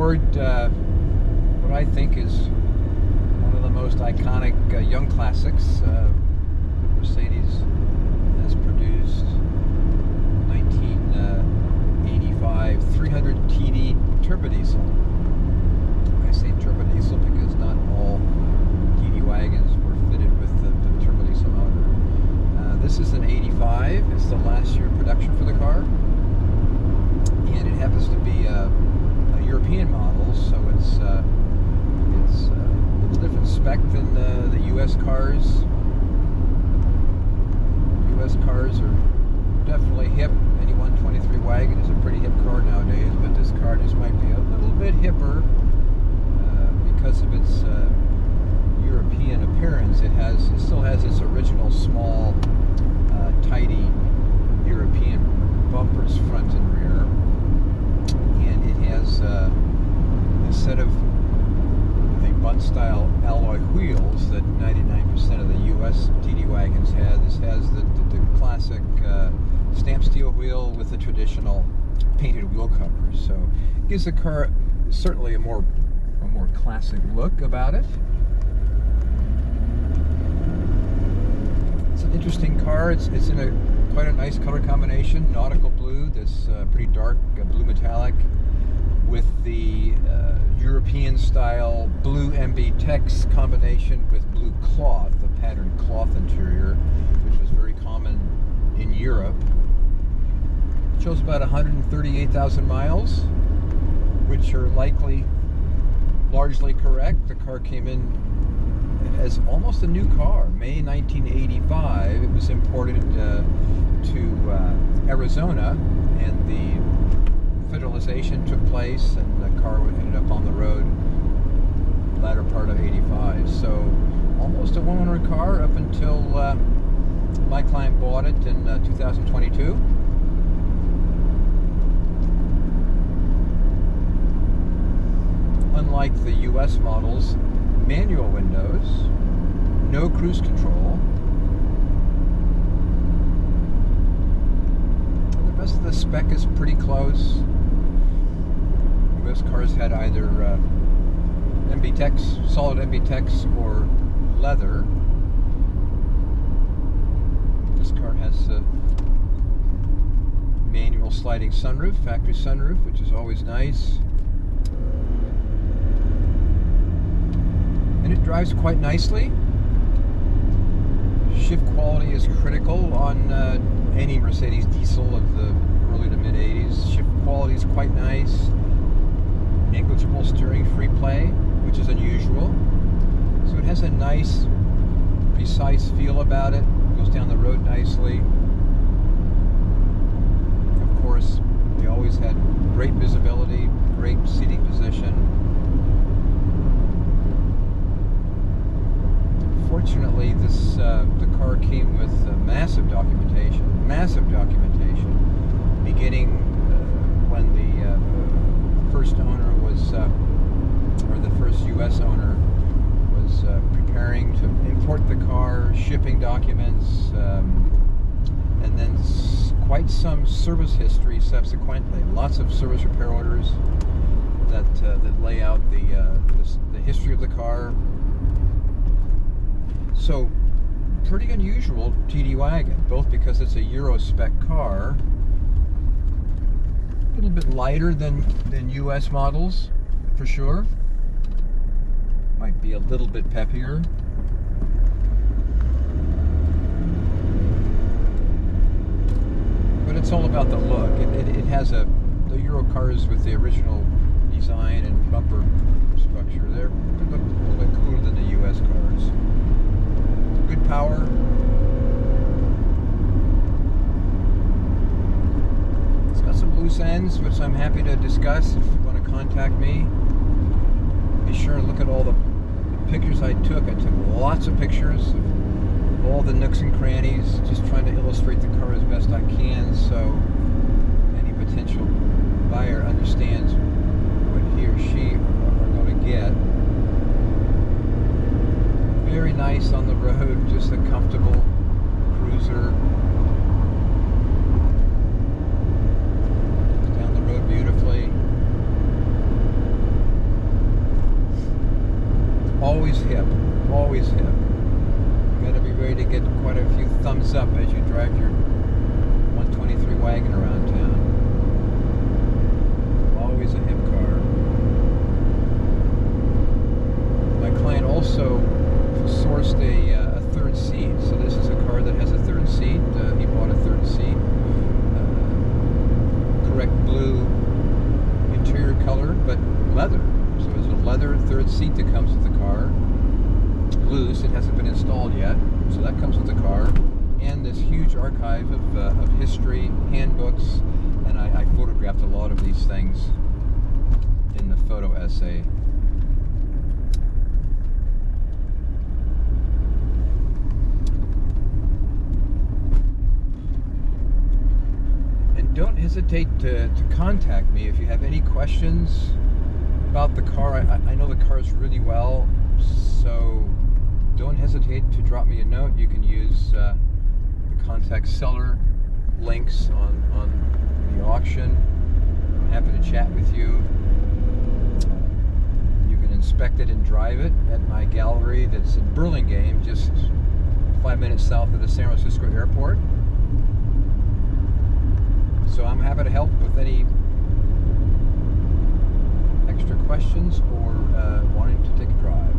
aboard what I think is one of the most iconic young classics Mercedes has produced. 1985 300TD turbo diesel. I say turbo diesel because not all TD wagons were fitted with the turbo diesel motor. This is an 85. It's the last year of production for the car, and it happens to be a European model, so it's a little different spec than the U.S. cars. U.S. cars are definitely hip. Any 123 wagon is a pretty hip car nowadays, but this car just might be a little bit hipper because of its European appearance. It still has its original small, tidy European bumpers front and rear, and it has instead of the bunt-style alloy wheels that 99% of the U.S. TD wagons had, this has the classic stamped steel wheel with the traditional painted wheel covers. So it gives the car certainly a more classic look about it. It's an interesting car. It's in quite a nice color combination, nautical blue, this pretty dark blue metallic, with the European style blue MB-Tex combination with blue cloth, the patterned cloth interior, which was very common in Europe. It shows about 138,000 miles, which are largely correct. The car came in as almost a new car. May 1985, it was imported to Arizona, and the federalization took place, and the car ended up on the road latter part of 85. So almost a one-owner car up until my client bought it in 2022. Unlike the US models, manual windows, no cruise control. The rest of the spec is pretty close. US cars had either MB-Tex, solid MB-Tex, or leather. This car has a manual sliding sunroof, factory sunroof, which is always nice. And it drives quite nicely. Shift quality is critical on any Mercedes diesel of the early to mid 80s. Shift quality is quite nice. Negligible steering free play, which is unusual. So it has a nice, precise feel about it. Goes down the road nicely. Of course, they always had great visibility, great seating position. Fortunately, the car came with massive documentation, beginning when the first owner was, or the first U.S. owner was preparing to import the car, shipping documents, and then quite some service history subsequently. Lots of service repair orders that lay out the history of the car. So, pretty unusual TD wagon, both because it's a Euro spec car, a little bit lighter than US models, for sure. Might be a little bit peppier. But it's all about the look. It has the Euro cars with the original design and bumper structure. They look a little bit cooler than the US cars. Good power. It's got some loose ends, which I'm happy to discuss if you want to contact me. Be sure and look at all the pictures I took. I took lots of pictures of all the nooks and crannies, just trying to illustrate the car as best I can, so any potential buyer understands what he or she are going to get. Very nice on the road, just a comfortable cruiser. Goes down the road beautifully. always hip, always hip. You got to be ready to get quite a few thumbs up as you drive your 123 wagon around town. Always a hip car. My client also sourced a third seat, so this is a car that has a third seat. He bought a third seat, correct blue interior color, but leather. So there's a leather third seat that comes with the car. Loose, it hasn't been installed yet, so that comes with the car. And this huge archive of history, handbooks, and I photographed a lot of these things in the photo essay. And don't hesitate to contact me if you have any questions about the car. I know the cars really well, so don't hesitate to drop me a note. You can use the contact seller links on the auction. I'm happy to chat with you. You can inspect it and drive it at my gallery that's in Burlingame, just 5 minutes south of the San Francisco airport. So I'm happy to help with any extra questions or wanting to take a drive.